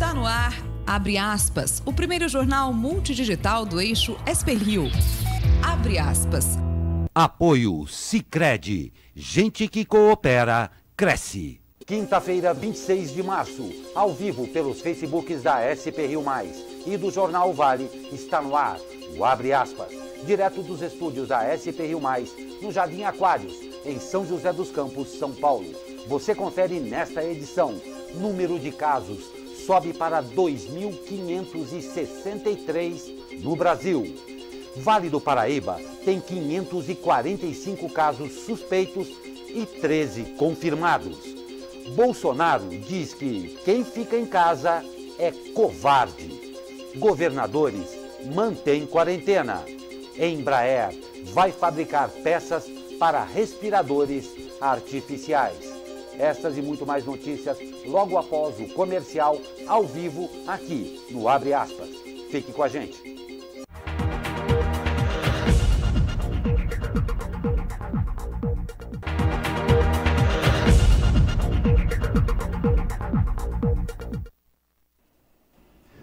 Está no ar, abre aspas, o primeiro jornal multidigital do eixo SP-Rio. Abre aspas. Apoio Sicredi. Gente que coopera, cresce. Quinta-feira, 26 de março, ao vivo pelos Facebooks da SP-Rio+, e do Jornal Vale, está no ar o Abre Aspas, direto dos estúdios da SP-Rio+, no Jardim Aquários, em São José dos Campos, São Paulo. Você confere nesta edição. Número de casos sobe para 2.563 no Brasil. Vale do Paraíba tem 545 casos suspeitos e 13 confirmados. Bolsonaro diz que quem fica em casa é covarde. Governadores mantêm quarentena. Embraer vai fabricar peças para respiradores artificiais. Estas e muito mais notícias logo após o comercial ao vivo aqui no Abre Aspas. Fique com a gente.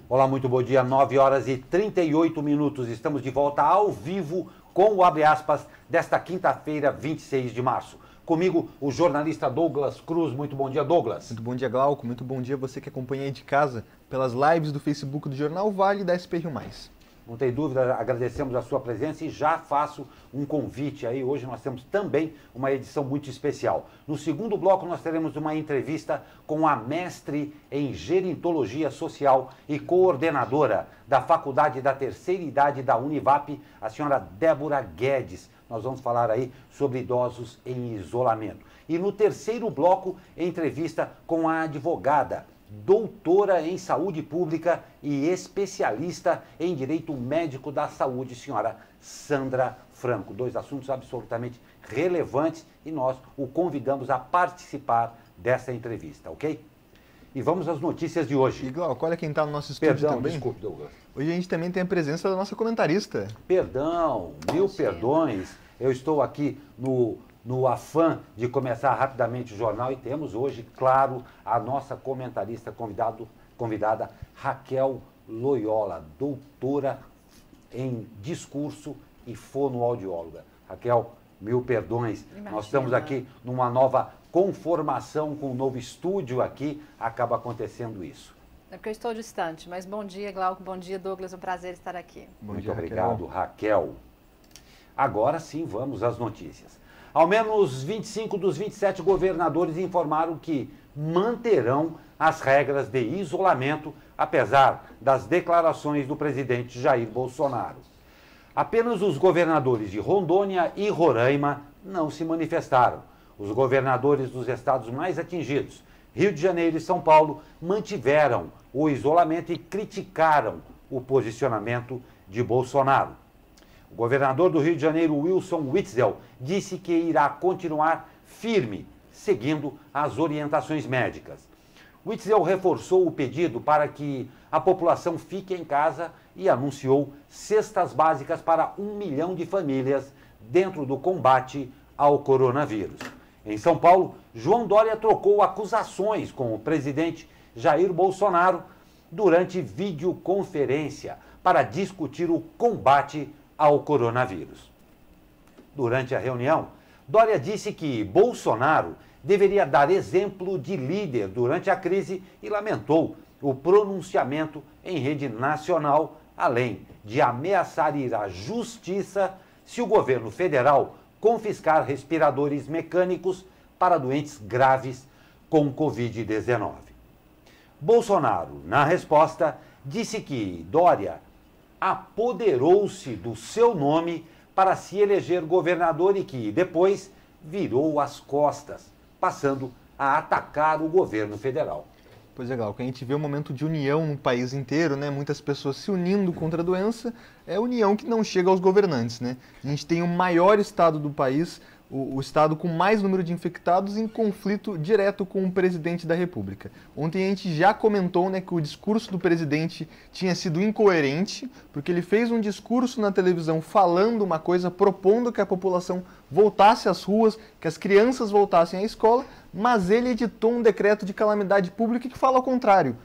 Olá, muito bom dia, 9 horas e 38 minutos. Estamos de volta ao vivo com o Abre Aspas desta quinta-feira, 26 de março. Comigo, o jornalista Douglas Cruz. Muito bom dia, Douglas. Muito bom dia, Glauco. Muito bom dia você que acompanha aí de casa pelas lives do Facebook do Jornal Vale e da SP-Rio+. Não tem dúvida, agradecemos a sua presença e já faço um convite aí. Hoje nós temos também uma edição muito especial. No segundo bloco nós teremos uma entrevista com a mestre em gerontologia social e coordenadora da Faculdade da Terceira Idade da Univap, a senhora Débora Guedes. Nós vamos falar aí sobre idosos em isolamento. E no terceiro bloco, entrevista com a advogada, doutora em saúde pública e especialista em direito médico da saúde, senhora Sandra Franco. Dois assuntos absolutamente relevantes e nós o convidamos a participar dessa entrevista, ok? E vamos às notícias de hoje. E Glauco, olha quem está no nosso estúdio também. Desculpe, Douglas. Hoje a gente também tem a presença da nossa comentarista. Perdão, mil perdões. Eu estou aqui no afã de começar rapidamente o jornal e temos hoje, claro, a nossa comentarista convidada Raquel Loyola, doutora em discurso e fonoaudióloga. Raquel, mil perdões. Imagina. Nós estamos aqui numa nova conformação com um novo estúdio aqui, acaba acontecendo isso. É porque eu estou distante, mas bom dia, Glauco, bom dia, Douglas, é um prazer estar aqui. Muito obrigado, Raquel. Agora sim, vamos às notícias. Ao menos 25 dos 27 governadores informaram que manterão as regras de isolamento, apesar das declarações do presidente Jair Bolsonaro. Apenas os governadores de Rondônia e Roraima não se manifestaram. Os governadores dos estados mais atingidos, Rio de Janeiro e São Paulo, mantiveram o isolamento e criticaram o posicionamento de Bolsonaro. O governador do Rio de Janeiro, Wilson Witzel, disse que irá continuar firme, seguindo as orientações médicas. Witzel reforçou o pedido para que a população fique em casa e anunciou cestas básicas para 1 milhão de famílias dentro do combate ao coronavírus. Em São Paulo, João Dória trocou acusações com o presidente Jair Bolsonaro durante videoconferência para discutir o combate ao coronavírus. Durante a reunião, Dória disse que Bolsonaro deveria dar exemplo de líder durante a crise e lamentou o pronunciamento em rede nacional, além de ameaçar ir à justiça se o governo federal confiscar respiradores mecânicos para doentes graves com Covid-19. Bolsonaro, na resposta, disse que Dória apoderou-se do seu nome para se eleger governador e que depois virou as costas, passando a atacar o governo federal. Pois é, Glauco, a gente vê um momento de união no país inteiro, né? Muitas pessoas se unindo contra a doença, é união que não chega aos governantes, né? A gente tem o maior estado do país, o estado com mais número de infectados em conflito direto com o presidente da República. Ontem a gente já comentou, né, que o discurso do presidente tinha sido incoerente, porque ele fez um discurso na televisão falando uma coisa, propondo que a população voltasse às ruas, que as crianças voltassem à escola, mas ele editou um decreto de calamidade pública que fala ao contrário,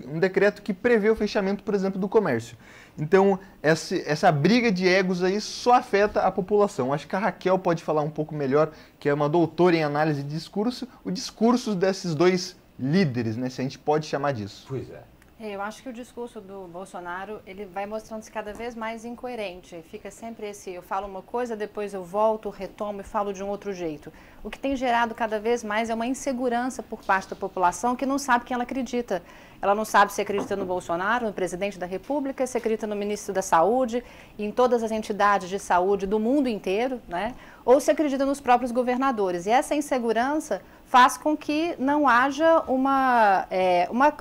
um decreto que prevê o fechamento, por exemplo, do comércio. Então, essa briga de egos aí só afeta a população. Acho que a Raquel pode falar um pouco melhor, que é uma doutora em análise de discurso, o discurso desses dois líderes, né, se a gente pode chamar disso. Pois é. Eu acho que o discurso do Bolsonaro, ele vai mostrando-se cada vez mais incoerente. Fica sempre esse, eu falo uma coisa, depois eu volto, retomo e falo de um outro jeito. O que tem gerado cada vez mais é uma insegurança por parte da população que não sabe quem ela acredita. Ela não sabe se acredita no Bolsonaro, no presidente da República, se acredita no ministro da Saúde, em todas as entidades de saúde do mundo inteiro, né? Ou se acredita nos próprios governadores. E essa insegurança faz com que não haja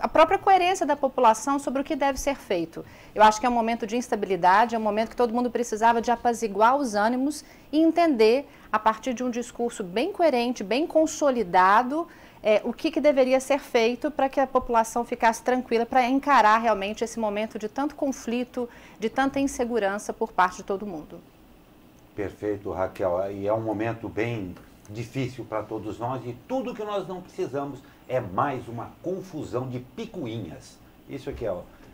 a própria coerência da população sobre o que deve ser feito. Eu acho que é um momento de instabilidade, é um momento que todo mundo precisava de apaziguar os ânimos e entender, a partir de um discurso bem coerente, bem consolidado, o que deveria ser feito para que a população ficasse tranquila para encarar realmente esse momento de tanto conflito, de tanta insegurança por parte de todo mundo. Perfeito, Raquel. E é um momento bem difícil para todos nós e tudo que nós não precisamos é mais uma confusão de picuinhas. Isso aqui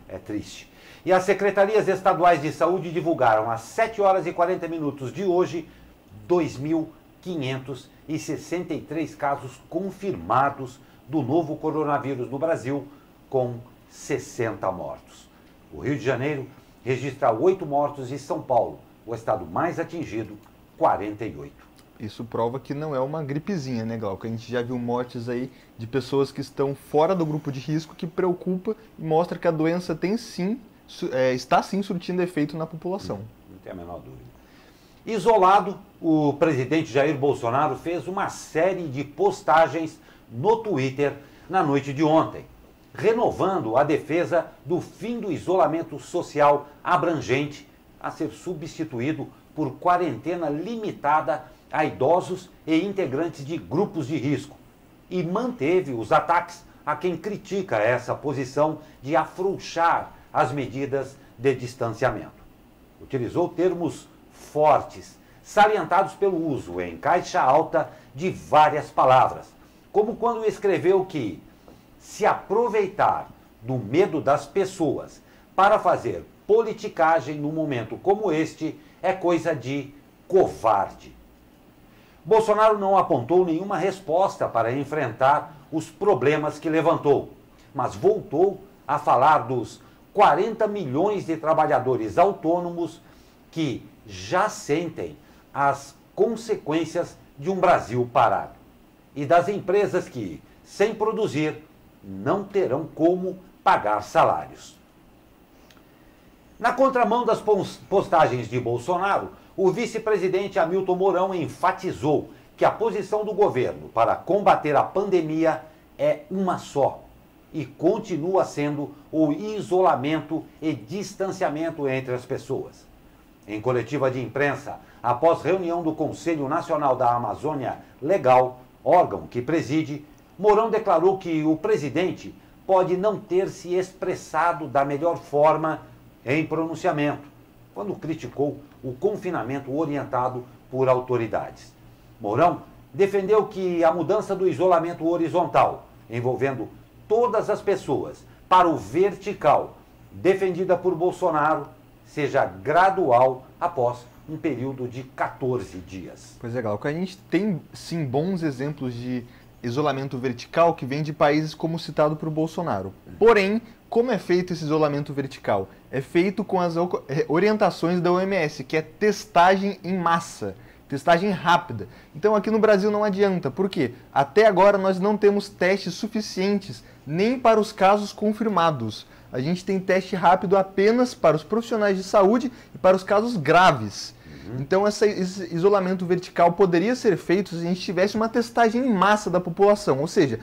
é triste. E as secretarias estaduais de saúde divulgaram às 7 horas e 40 minutos de hoje 2.563 casos confirmados do novo coronavírus no Brasil, com 60 mortos. O Rio de Janeiro registra 8 mortos e São Paulo, o estado mais atingido, 48. Isso prova que não é uma gripezinha, né, Glauco? A gente já viu mortes aí de pessoas que estão fora do grupo de risco, que preocupa e mostra que a doença tem sim, está sim surtindo efeito na população. Não tem a menor dúvida. Isolado, o presidente Jair Bolsonaro fez uma série de postagens no Twitter na noite de ontem, renovando a defesa do fim do isolamento social abrangente a ser substituído por quarentena limitada a idosos e integrantes de grupos de risco, e manteve os ataques a quem critica essa posição de afrouxar as medidas de distanciamento. Utilizou termos fortes, salientados pelo uso em caixa alta de várias palavras, como quando escreveu que se aproveitar do medo das pessoas para fazer politicagem num momento como este é coisa de covarde. Bolsonaro não apontou nenhuma resposta para enfrentar os problemas que levantou, mas voltou a falar dos 40 milhões de trabalhadores autônomos que já sentem as consequências de um Brasil parado e das empresas que, sem produzir, não terão como pagar salários. Na contramão das postagens de Bolsonaro, o vice-presidente Hamilton Mourão enfatizou que a posição do governo para combater a pandemia é uma só e continua sendo o isolamento e distanciamento entre as pessoas. Em coletiva de imprensa, após reunião do Conselho Nacional da Amazônia Legal, órgão que preside, Mourão declarou que o presidente pode não ter se expressado da melhor forma em pronunciamento, quando criticou o confinamento orientado por autoridades. Mourão defendeu que a mudança do isolamento horizontal, envolvendo todas as pessoas, para o vertical, defendida por Bolsonaro, seja gradual após um período de 14 dias. Pois é, Glauco, a gente tem sim bons exemplos de isolamento vertical que vem de países como citado por Bolsonaro. Porém, como é feito esse isolamento vertical? É feito com as orientações da OMS, que é testagem em massa, testagem rápida. Então aqui no Brasil não adianta, por quê? Até agora nós não temos testes suficientes nem para os casos confirmados. A gente tem teste rápido apenas para os profissionais de saúde e para os casos graves. Então esse isolamento vertical poderia ser feito se a gente tivesse uma testagem em massa da população, ou seja,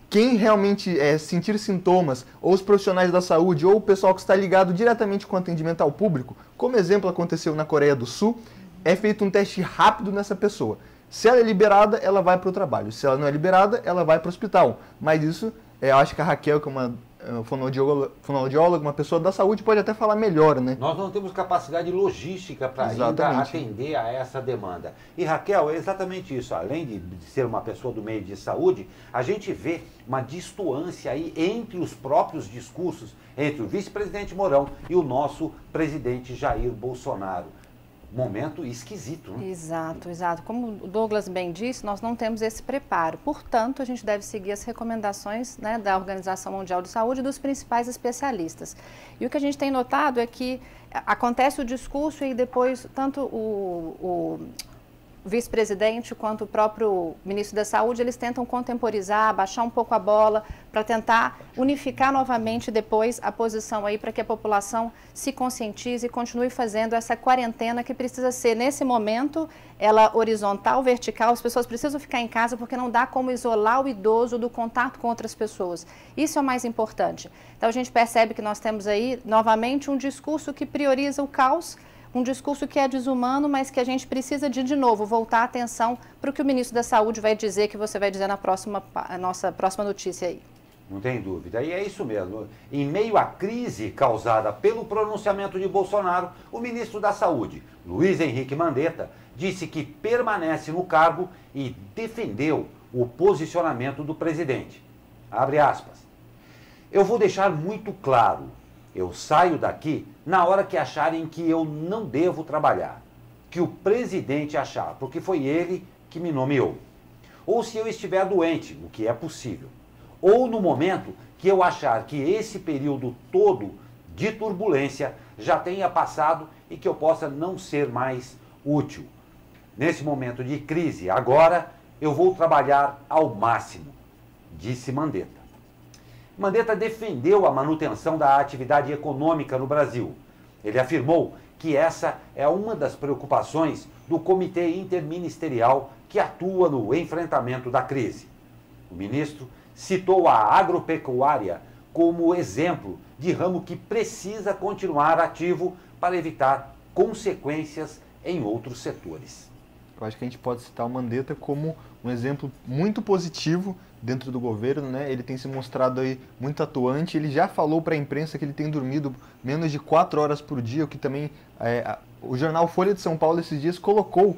quem realmente sentir sintomas, ou os profissionais da saúde, ou o pessoal que está ligado diretamente com o atendimento ao público, como exemplo aconteceu na Coreia do Sul, é feito um teste rápido nessa pessoa. Se ela é liberada, ela vai para o trabalho. Se ela não é liberada, ela vai para o hospital. Mas isso, eu acho que a Raquel, que é uma fonoaudiólogo, uma pessoa da saúde pode até falar melhor, né? Nós não temos capacidade logística para ainda atender a essa demanda. E Raquel, é exatamente isso. Além de ser uma pessoa do meio de saúde, a gente vê uma distoância aí entre os próprios discursos, entre o vice-presidente Mourão e o nosso presidente Jair Bolsonaro. Momento esquisito, né? Exato, exato. Como o Douglas bem disse, nós não temos esse preparo. Portanto, a gente deve seguir as recomendações, né, da Organização Mundial de Saúde e dos principais especialistas. E o que a gente tem notado é que acontece o discurso e depois tanto o vice-presidente quanto o próprio ministro da Saúde, eles tentam contemporizar, baixar um pouco a bola para tentar unificar novamente depois a posição aí para que a população se conscientize e continue fazendo essa quarentena que precisa ser, nesse momento, ela horizontal, vertical, as pessoas precisam ficar em casa porque não dá como isolar o idoso do contato com outras pessoas. Isso é o mais importante. Então a gente percebe que nós temos aí, novamente, um discurso que prioriza o caos, um discurso que é desumano, mas que a gente precisa de novo, voltar a atenção para o que o ministro da Saúde vai dizer, que você vai dizer na nossa próxima notícia aí. Não tem dúvida, e é isso mesmo. Em meio à crise causada pelo pronunciamento de Bolsonaro, o ministro da Saúde, Luiz Henrique Mandetta, disse que permanece no cargo e defendeu o posicionamento do presidente. Abre aspas. Eu vou deixar muito claro, eu saio daqui na hora que acharem que eu não devo trabalhar, que o presidente achar, porque foi ele que me nomeou. Ou se eu estiver doente, o que é possível. Ou no momento que eu achar que esse período todo de turbulência já tenha passado e que eu possa não ser mais útil. Nesse momento de crise, agora, eu vou trabalhar ao máximo, disse Mandetta. Mandetta defendeu a manutenção da atividade econômica no Brasil. Ele afirmou que essa é uma das preocupações do Comitê Interministerial que atua no enfrentamento da crise. O ministro citou a agropecuária como exemplo de ramo que precisa continuar ativo para evitar consequências em outros setores. Eu acho que a gente pode citar o Mandetta como um exemplo muito positivo dentro do governo, né? Ele tem se mostrado aí muito atuante. Ele já falou para a imprensa que ele tem dormido menos de 4 horas por dia, o que também o jornal Folha de São Paulo esses dias colocou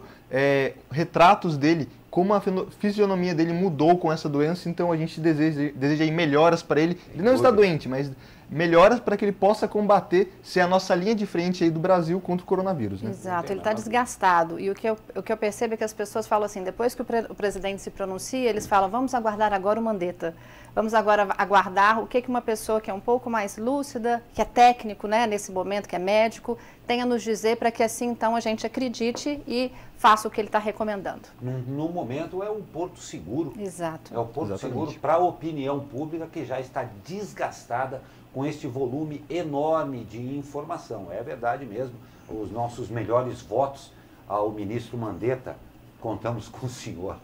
retratos dele, como a fisionomia dele mudou com essa doença. Então a gente deseja aí melhoras para ele. Ele não está doente, mas melhoras para que ele possa combater, ser a nossa linha de frente aí do Brasil contra o coronavírus, né? Exato, ele está desgastado. E o que eu percebo é que as pessoas falam assim, depois que o presidente se pronuncia, eles falam, vamos aguardar agora o Mandetta. Vamos agora aguardar o que uma pessoa que é um pouco mais lúcida, que é técnico, né, nesse momento, que é médico, tenha a nos dizer para que assim, então, a gente acredite e faça o que ele está recomendando. No momento é um porto seguro. Exato. É o porto seguro para a opinião pública que já está desgastada com este volume enorme de informação. É verdade mesmo, os nossos melhores votos ao ministro Mandetta, contamos com o senhor.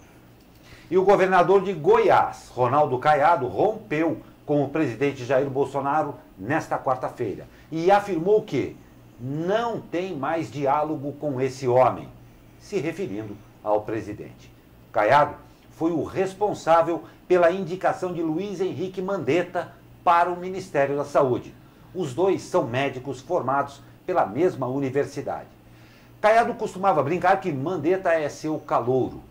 E o governador de Goiás, Ronaldo Caiado, rompeu com o presidente Jair Bolsonaro nesta quarta-feira e afirmou que não tem mais diálogo com esse homem, se referindo ao presidente. Caiado foi o responsável pela indicação de Luiz Henrique Mandetta para o Ministério da Saúde. Os dois são médicos formados pela mesma universidade. Caiado costumava brincar que Mandetta é seu calouro.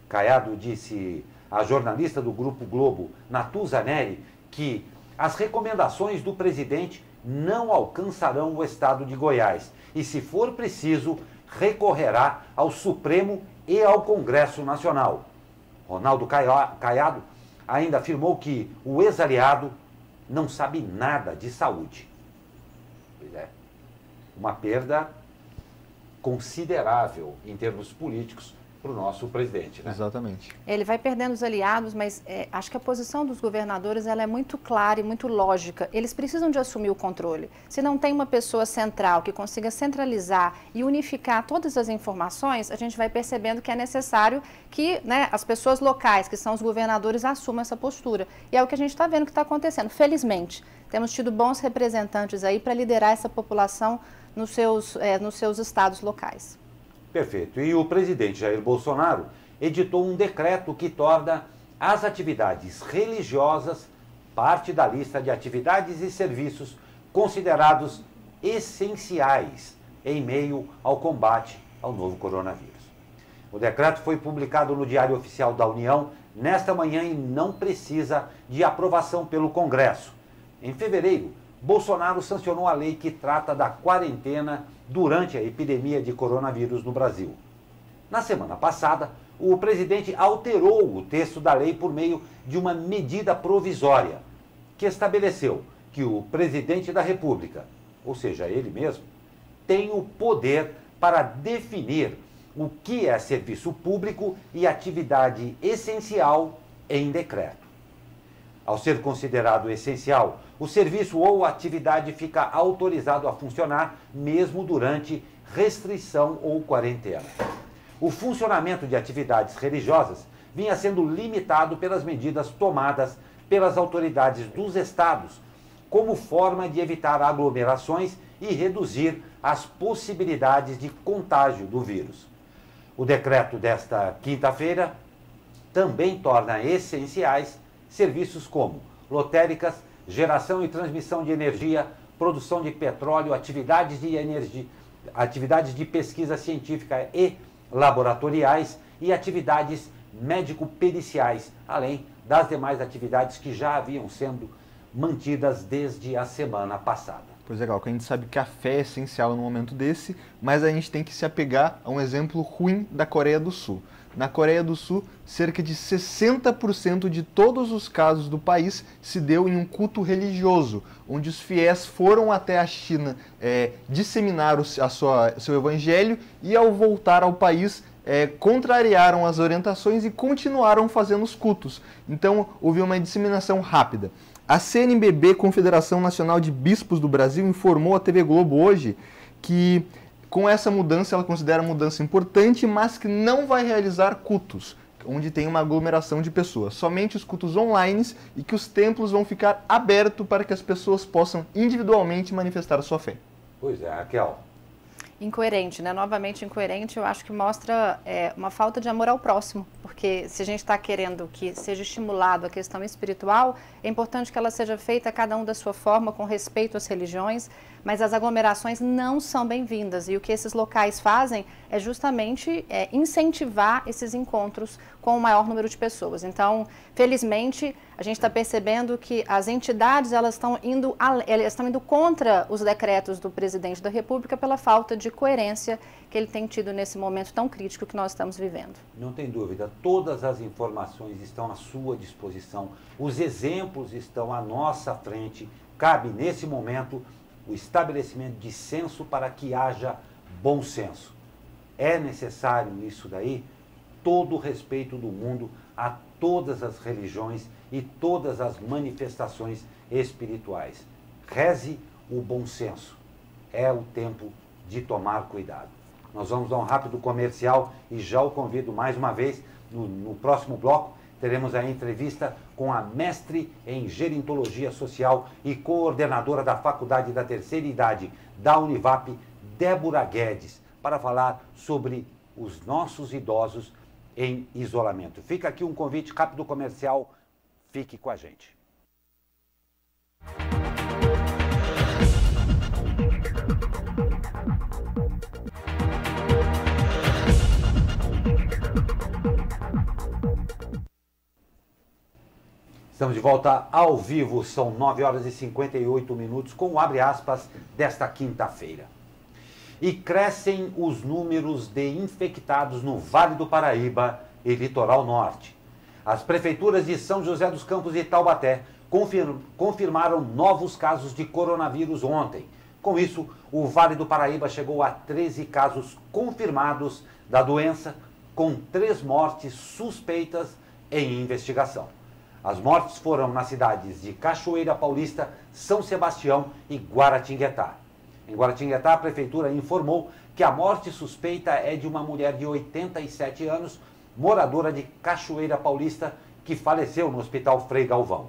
Caiado disse à jornalista do Grupo Globo, Natuza Neri, que as recomendações do presidente não alcançarão o estado de Goiás e, se for preciso, recorrerá ao Supremo e ao Congresso Nacional. Ronaldo Caiado ainda afirmou que o ex-aliado não sabe nada de saúde. Pois é, uma perda considerável em termos políticos para o nosso presidente, né? Exatamente. Ele vai perdendo os aliados, mas acho que a posição dos governadores ela é muito clara e muito lógica. Eles precisam de assumir o controle. Se não tem uma pessoa central que consiga centralizar e unificar todas as informações, a gente vai percebendo que é necessário que, né, as pessoas locais, que são os governadores, assumam essa postura. E é o que a gente está vendo que está acontecendo. Felizmente, temos tido bons representantes aí para liderar essa população nos seus estados locais. Perfeito. E o presidente Jair Bolsonaro editou um decreto que torna as atividades religiosas parte da lista de atividades e serviços considerados essenciais em meio ao combate ao novo coronavírus. O decreto foi publicado no Diário Oficial da União nesta manhã e não precisa de aprovação pelo Congresso. Em fevereiro, Bolsonaro sancionou a lei que trata da quarentena durante a epidemia de coronavírus no Brasil. Na semana passada, o presidente alterou o texto da lei por meio de uma medida provisória, que estabeleceu que o presidente da República, ou seja, ele mesmo, tem o poder para definir o que é serviço público e atividade essencial em decreto. Ao ser considerado essencial, o serviço ou atividade fica autorizado a funcionar mesmo durante restrição ou quarentena. O funcionamento de atividades religiosas vinha sendo limitado pelas medidas tomadas pelas autoridades dos estados, como forma de evitar aglomerações e reduzir as possibilidades de contágio do vírus. O decreto desta quinta-feira também torna essenciais serviços como lotéricas, geração e transmissão de energia, produção de petróleo, atividades de pesquisa científica e laboratoriais e atividades médico-periciais, além das demais atividades que já haviam sendo mantidas desde a semana passada. Pois é, Glauco, a gente sabe que a fé é essencial no momento desse, mas a gente tem que se apegar a um exemplo ruim da Coreia do Sul. Na Coreia do Sul, cerca de 60% de todos os casos do país se deu em um culto religioso, onde os fiéis foram até a China disseminar seu evangelho e, ao voltar ao país, contrariaram as orientações e continuaram fazendo os cultos. Então, houve uma disseminação rápida. A CNBB, Confederação Nacional de Bispos do Brasil, informou à TV Globo hoje que, com essa mudança, ela considera mudança importante, mas que não vai realizar cultos, onde tem uma aglomeração de pessoas. Somente os cultos online e que os templos vão ficar abertos para que as pessoas possam individualmente manifestar a sua fé. Pois é, Raquel. Incoerente, né? Novamente incoerente, eu acho que mostra uma falta de amor ao próximo, porque se a gente está querendo que seja estimulado a questão espiritual, é importante que ela seja feita cada um da sua forma, com respeito às religiões, mas as aglomerações não são bem-vindas e o que esses locais fazem é justamente incentivar esses encontros com o maior número de pessoas. Então, felizmente, a gente está percebendo que as entidades elas estão indo contra os decretos do presidente da República pela falta de coerência que ele tem tido nesse momento tão crítico que nós estamos vivendo. Não tem dúvida, todas as informações estão à sua disposição, os exemplos estão à nossa frente, cabe nesse momento o estabelecimento de senso para que haja bom senso. É necessário isso daí, todo o respeito do mundo a todas as religiões e todas as manifestações espirituais. Reze o bom senso. É o tempo de tomar cuidado. Nós vamos dar um rápido comercial e já o convido mais uma vez, no próximo bloco, teremos a entrevista com a mestre em gerontologia social e coordenadora da Faculdade da Terceira Idade da Univap, Débora Guedes, para falar sobre os nossos idosos em isolamento. Fica aqui um convite rápido comercial, fique com a gente. Estamos de volta ao vivo, são 9 horas e 58 minutos, com o abre aspas desta quinta-feira. E crescem os números de infectados no Vale do Paraíba e Litoral Norte. As prefeituras de São José dos Campos e Taubaté confirmaram novos casos de coronavírus ontem. Com isso, o Vale do Paraíba chegou a 13 casos confirmados da doença, com 3 mortes suspeitas em investigação. As mortes foram nas cidades de Cachoeira Paulista, São Sebastião e Guaratinguetá. Em Guaratinguetá, a prefeitura informou que a morte suspeita é de uma mulher de 87 anos, moradora de Cachoeira Paulista, que faleceu no Hospital Frei Galvão.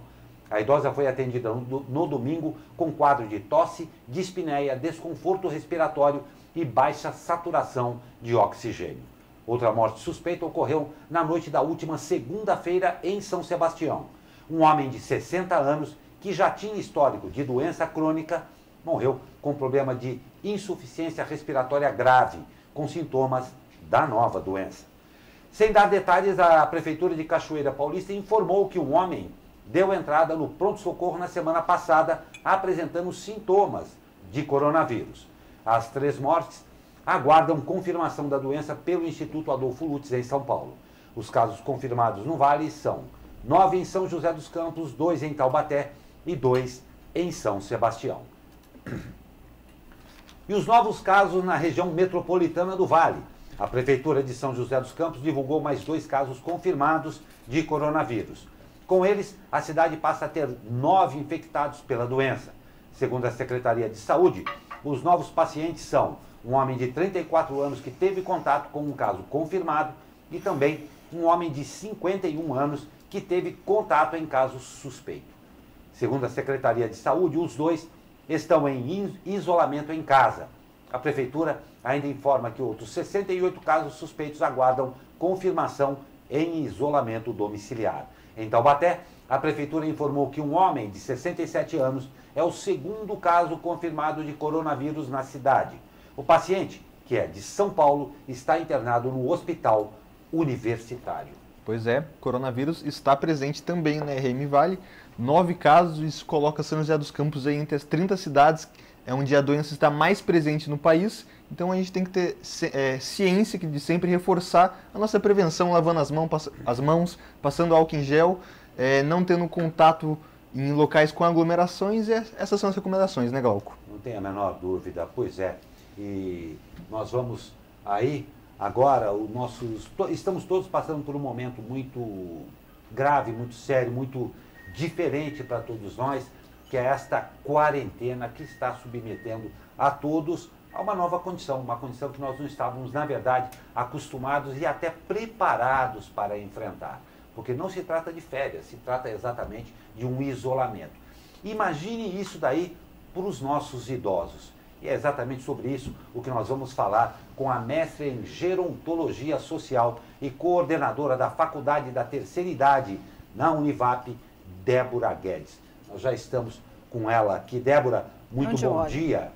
A idosa foi atendida no domingo com quadro de tosse, dispneia, desconforto respiratório e baixa saturação de oxigênio. Outra morte suspeita ocorreu na noite da última segunda-feira em São Sebastião. Um homem de 60 anos que já tinha histórico de doença crônica morreu com problema de insuficiência respiratória grave, com sintomas da nova doença. Sem dar detalhes, a Prefeitura de Cachoeira Paulista informou que um homem deu entrada no pronto-socorro na semana passada, apresentando sintomas de coronavírus. As 3 mortes aguardam confirmação da doença pelo Instituto Adolfo Lutz, em São Paulo. Os casos confirmados no Vale são 9 em São José dos Campos, 2 em Taubaté e 2 em São Sebastião. E os novos casos na região metropolitana do Vale. A Prefeitura de São José dos Campos divulgou mais 2 casos confirmados de coronavírus. Com eles, a cidade passa a ter 9 infectados pela doença. Segundo a Secretaria de Saúde, os novos pacientes são um homem de 34 anos que teve contato com um caso confirmado e também um homem de 51 anos que teve contato em caso suspeito. Segundo a Secretaria de Saúde, os 2 estão em isolamento em casa. A Prefeitura ainda informa que outros 68 casos suspeitos aguardam confirmação em isolamento domiciliar. Em Taubaté, a Prefeitura informou que um homem de 67 anos é o 2º caso confirmado de coronavírus na cidade. O paciente, que é de São Paulo, está internado no Hospital Universitário. Pois é, coronavírus está presente também na RM Vale. 9 casos, isso coloca São José dos Campos aí entre as 30 cidades, é onde a doença está mais presente no país. Então a gente tem que ter ciência de sempre reforçar a nossa prevenção, lavando as mãos, passando álcool em gel, não tendo contato em locais com aglomerações. Essas são as recomendações, né, Glauco? Não tem a menor dúvida, pois é. E nós vamos aí, agora, estamos todos passando por um momento muito grave, muito sério, muito diferente para todos nós, que é esta quarentena que está submetendo a todos a uma nova condição, uma condição que nós não estávamos, na verdade, acostumados e até preparados para enfrentar. Porque não se trata de férias, se trata exatamente de um isolamento. Imagine isso daí para os nossos idosos. E é exatamente sobre isso o que nós vamos falar com a mestre em Gerontologia Social e coordenadora da Faculdade da Terceira Idade na Univap, Débora Guedes. Nós já estamos com ela aqui. Débora, muito bom dia.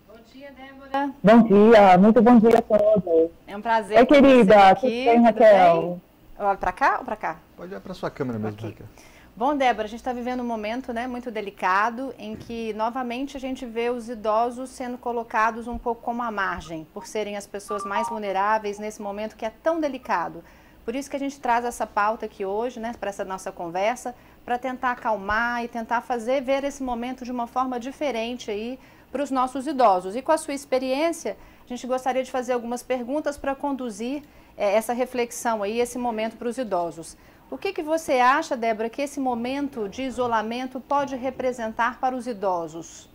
Bom dia, Débora. Bom dia, muito bom dia a todos. É um prazer. Oi, querida, tudo bem, Raquel? Bem? Olha para cá ou para cá? Pode olhar para sua câmera mesmo, Okay. Raquel. Bom, Débora, a gente está vivendo um momento, né, muito delicado, em que, novamente, a gente vê os idosos sendo colocados um pouco como à margem, por serem as pessoas mais vulneráveis nesse momento que é tão delicado. Por isso que a gente traz essa pauta aqui hoje, né, para essa nossa conversa, para tentar acalmar e tentar ver esse momento de uma forma diferente aí para os nossos idosos. E com a sua experiência, a gente gostaria de fazer algumas perguntas para conduzir essa reflexão aí, esse momento para os idosos. O que você acha, Débora, que esse momento de isolamento pode representar para os idosos?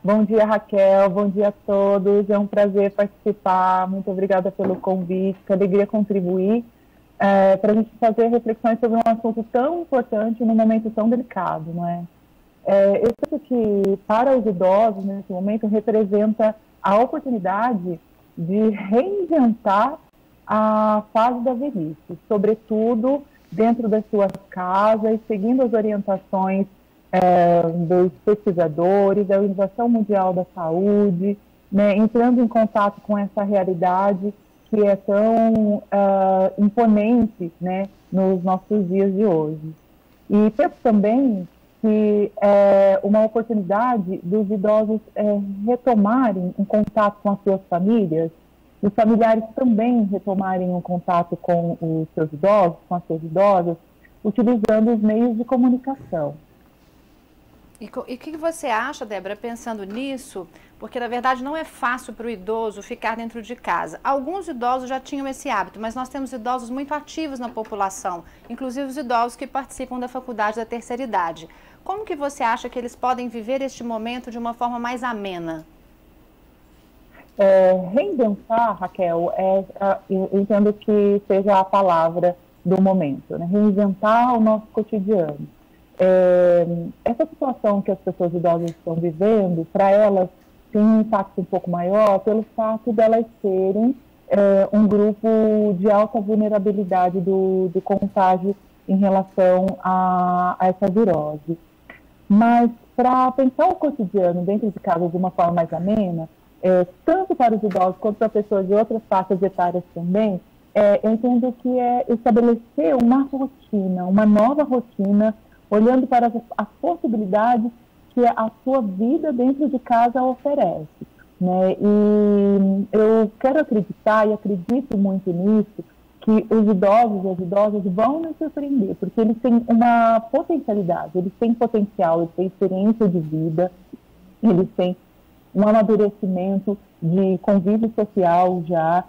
Bom dia, Raquel. Bom dia a todos. É um prazer participar. Muito obrigada pelo convite. Que alegria contribuir para a gente fazer reflexões sobre um assunto tão importante num momento tão delicado, não é? Eu penso que para os idosos, nesse momento, representa a oportunidade de reinventar a fase da velhice, sobretudo dentro das suas casas, seguindo as orientações dos pesquisadores, da Organização Mundial da Saúde, né, entrando em contato com essa realidade que é tão imponente, né, nos nossos dias de hoje. E penso também que é uma oportunidade dos idosos retomarem um contato com as suas famílias, os familiares também retomarem um contato com os seus idosos, com as suas idosas, utilizando os meios de comunicação. E o que você acha, Débora, pensando nisso? Porque, na verdade, não é fácil para o idoso ficar dentro de casa. Alguns idosos já tinham esse hábito, mas nós temos idosos muito ativos na população, inclusive os idosos que participam da Faculdade da Terceira Idade. Como que você acha que eles podem viver este momento de uma forma mais amena? Reinventar, Raquel, eu entendo que seja a palavra do momento, né? Reinventar o nosso cotidiano. Essa situação que as pessoas idosas estão vivendo, para elas tem um impacto um pouco maior pelo fato de elas serem um grupo de alta vulnerabilidade do contágio em relação a essa virose. Mas para pensar o cotidiano dentro de casa de uma forma mais amena, tanto para os idosos quanto para pessoas de outras faixas etárias também, eu entendo que é estabelecer uma rotina, uma nova rotina, olhando para as possibilidades que a sua vida dentro de casa oferece, né? E eu quero acreditar e acredito muito nisso, que os idosos e as idosas vão nos surpreender, porque eles têm uma potencialidade, eles têm potencial, eles têm experiência de vida, eles têm um amadurecimento de convívio social já.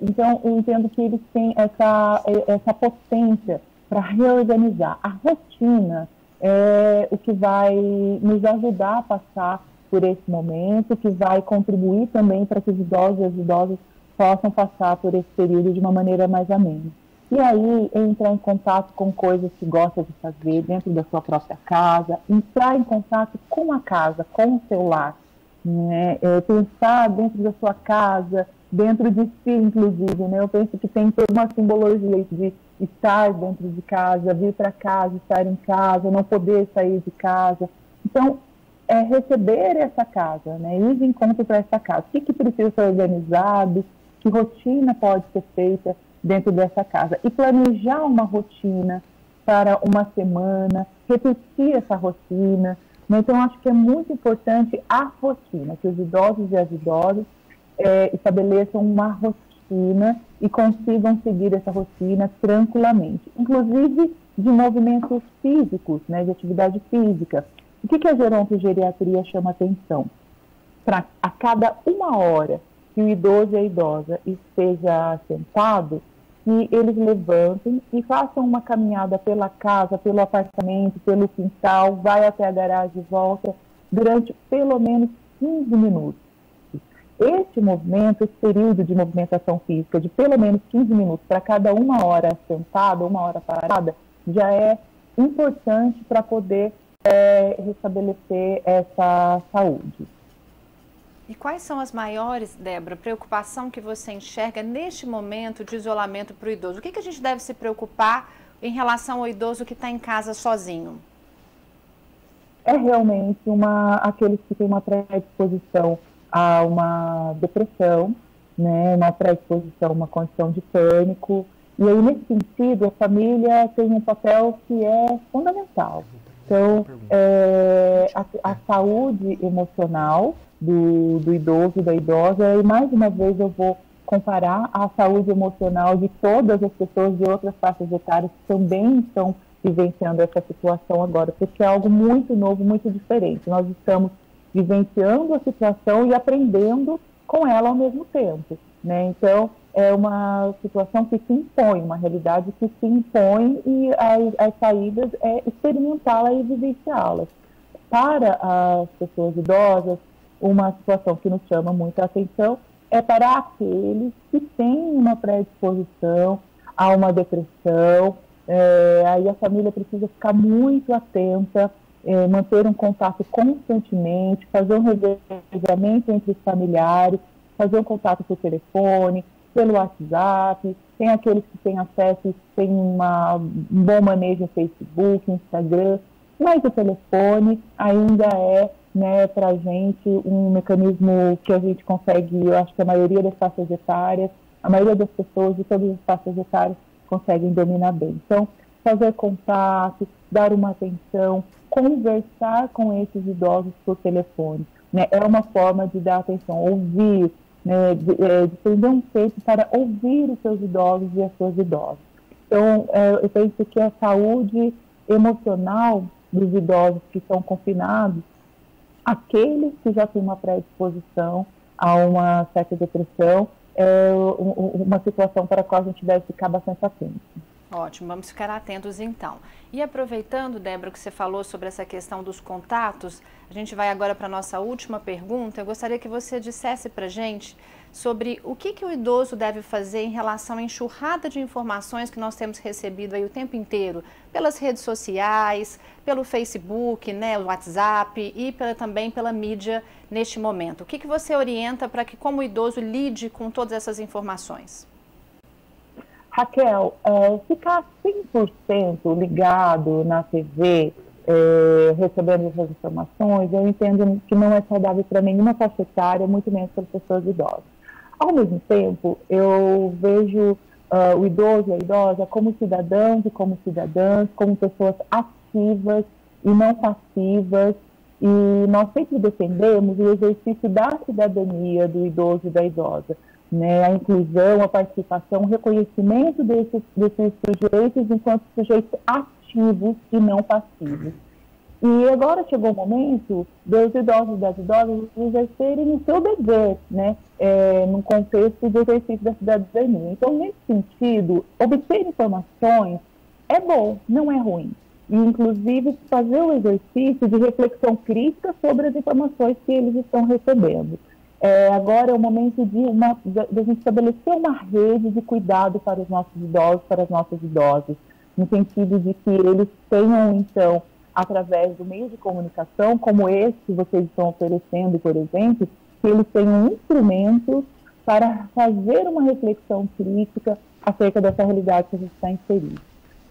Então, eu entendo que eles têm essa potência para reorganizar. A rotina é o que vai nos ajudar a passar por esse momento, que vai contribuir também para que os idosos e as idosas possam passar por esse período de uma maneira mais amena. E aí, entrar em contato com coisas que gosta de fazer dentro da sua própria casa, entrar em contato com a casa, com o seu lar, né? Pensar dentro da sua casa, dentro de si, inclusive, né? Eu penso que tem toda uma simbologia de estar dentro de casa, vir para casa, estar em casa, não poder sair de casa. Então, receber essa casa, né? Ir de encontro para essa casa. O que precisa ser organizado, que rotina pode ser feita dentro dessa casa. E planejar uma rotina para uma semana, repetir essa rotina. Então, acho que é muito importante a rotina, que os idosos e as idosas estabeleçam uma rotina e consigam seguir essa rotina tranquilamente, inclusive de movimentos físicos, né, de atividade física. O que a gerontogeriatria chama atenção? Para a cada 1 hora que o idoso e a idosa esteja sentado, que eles levantem e façam uma caminhada pela casa, pelo apartamento, pelo quintal, vai até a garagem e volta, durante pelo menos 15 minutos. Este movimento, esse período de movimentação física de pelo menos 15 minutos para cada 1 hora sentada, 1 hora parada, já é importante para poder restabelecer essa saúde. E quais são as maiores, Débora, preocupação que você enxerga neste momento de isolamento para o idoso? O que a gente deve se preocupar em relação ao idoso que está em casa sozinho? É realmente aqueles que têm uma predisposição a uma depressão, né, uma predisposição, uma condição de pânico. E aí, nesse sentido, a família tem um papel que é fundamental. Então, a saúde emocional do idoso e da idosa, e mais uma vez eu vou comparar a saúde emocional de todas as pessoas de outras faixas etárias que também estão vivenciando essa situação agora, porque é algo muito novo, muito diferente. Nós estamos vivenciando a situação e aprendendo com ela ao mesmo tempo, né? Então, é uma situação que se impõe, uma realidade que se impõe, e as saídas é experimentá-la e vivenciá-las. Para as pessoas idosas, uma situação que nos chama muita atenção é para aqueles que têm uma predisposição a uma depressão. Aí a família precisa ficar muito atenta, manter um contato constantemente, fazer um revezamento entre os familiares, fazer um contato por telefone, pelo WhatsApp. Tem aqueles que têm acesso e têm um bom manejo no Facebook, Instagram, mas o telefone ainda né, para a gente um mecanismo que a gente consegue, eu acho que a maioria das faixas etárias, a maioria das pessoas de todas as faixas etárias conseguem dominar bem. Então, fazer contato, dar uma atenção, conversar com esses idosos por telefone, né, é uma forma de dar atenção, ouvir, né, de prender um peito para ouvir os seus idosos e as suas idosas. Então, eu penso que a saúde emocional dos idosos que estão confinados, aqueles que já têm uma predisposição a uma certa depressão, é uma situação para a qual a gente deve ficar bastante atento. Ótimo, vamos ficar atentos então. E aproveitando, Débora, que você falou sobre essa questão dos contatos, a gente vai agora para a nossa última pergunta. Eu gostaria que você dissesse para a gente sobre o que o idoso deve fazer em relação à enxurrada de informações que nós temos recebido aí o tempo inteiro, pelas redes sociais, pelo Facebook, né, o WhatsApp e também pela mídia neste momento. O que você orienta para que, como idoso, lide com todas essas informações? Raquel, ficar 100% ligado na TV, recebendo essas informações, eu entendo que não é saudável para nenhuma faixa etária, muito menos para pessoas idosas. Ao mesmo tempo, eu vejo o idoso e a idosa como cidadãos e como cidadãs, como pessoas ativas e não passivas, e nós sempre defendemos o exercício da cidadania do idoso e da idosa, né? A inclusão, a participação, o reconhecimento desses sujeitos enquanto sujeitos ativos e não passivos. E agora chegou o momento dos idosos e das idosas exercerem o seu dever, né, no contexto do exercício da cidadania. Então, nesse sentido, obter informações é bom, não é ruim. E, inclusive, fazer o exercício de reflexão crítica sobre as informações que eles estão recebendo. Agora é o momento de a gente estabelecer uma rede de cuidado para os nossos idosos, para as nossas idosas, no sentido de que eles tenham, então, através do meio de comunicação, como esse que vocês estão oferecendo, por exemplo, que eles tenham instrumentos para fazer uma reflexão crítica acerca dessa realidade que a gente está inserido.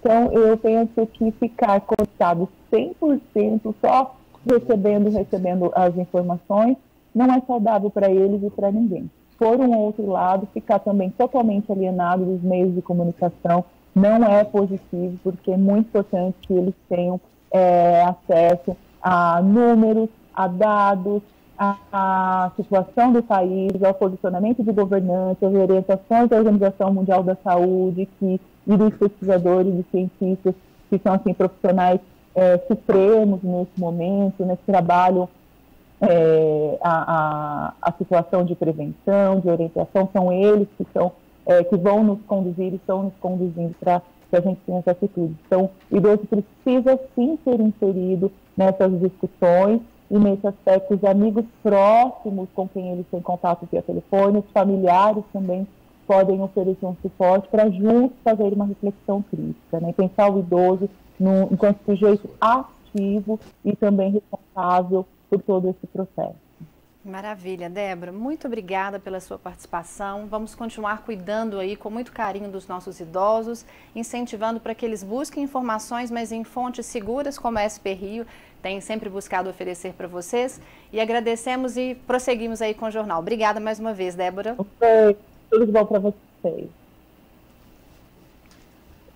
Então, eu penso que ficar conectado 100% só recebendo as informações não é saudável para eles e para ninguém. Por um outro lado, ficar também totalmente alienado dos meios de comunicação não é positivo, porque é muito importante que eles tenham acesso a números, a dados, a situação do país, ao posicionamento de governantes, às orientações da Organização Mundial da Saúde, e dos pesquisadores e cientistas que são assim, profissionais supremos nesse momento, nesse trabalho, a situação de prevenção, de orientação, são eles que vão nos conduzir e estão nos conduzindo para que a gente tenha essa atitude. Então, o idoso precisa sim ser inserido nessas discussões e nesse aspecto os amigos próximos com quem eles têm contato via telefone, os familiares também podem oferecer um suporte para juntos fazer uma reflexão crítica, né? Pensar o idoso enquanto sujeito ativo e também responsável por todo esse processo. Maravilha, Débora, muito obrigada pela sua participação. Vamos continuar cuidando aí com muito carinho dos nossos idosos, incentivando para que eles busquem informações, mas em fontes seguras, como a SP Rio tem sempre buscado oferecer para vocês. E agradecemos e prosseguimos aí com o jornal. Obrigada mais uma vez, Débora. Tudo de bom para vocês.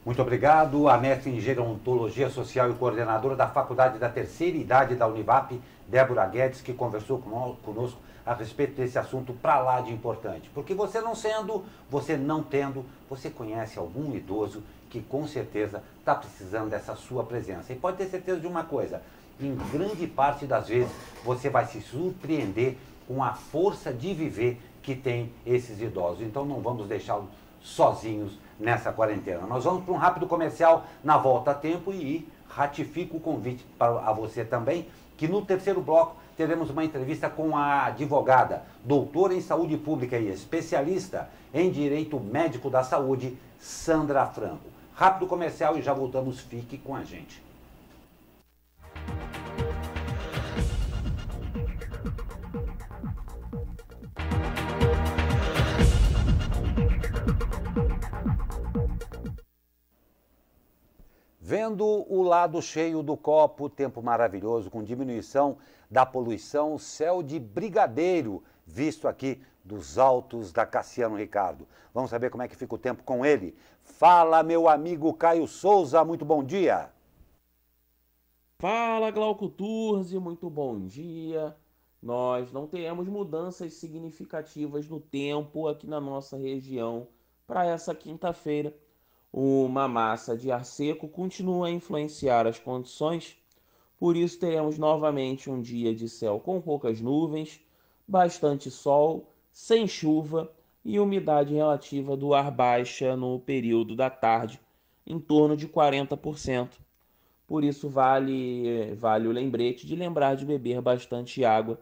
Muito obrigado. A mestre em Gerontologia Social e coordenadora da Faculdade da Terceira Idade da Univap, Débora Guedes, que conversou conosco a respeito desse assunto para lá de importante. Porque você não tendo, você conhece algum idoso que com certeza está precisando dessa sua presença. E pode ter certeza de uma coisa, em grande parte das vezes você vai se surpreender com a força de viver que tem esses idosos. Então não vamos deixá-los sozinhos nessa quarentena. Nós vamos para um rápido comercial, na volta a tempo, e ratifico o convite a você também, que no terceiro bloco teremos uma entrevista com a advogada, doutora em saúde pública e especialista em direito médico da saúde, Sandra Franco. Rápido comercial e já voltamos, fique com a gente. Vendo o lado cheio do copo, tempo maravilhoso, com diminuição da poluição, céu de brigadeiro, visto aqui dos altos da Cassiano Ricardo. Vamos saber como é que fica o tempo com ele. Fala, meu amigo Caio Souza, muito bom dia. Fala, Glauco Turzi, muito bom dia. Nós não teremos mudanças significativas no tempo aqui na nossa região para essa quinta-feira. Uma massa de ar seco continua a influenciar as condições, por isso teremos novamente um dia de céu com poucas nuvens, bastante sol, sem chuva e umidade relativa do ar baixa no período da tarde, em torno de 40%. Por isso vale o lembrete de lembrar de beber bastante água.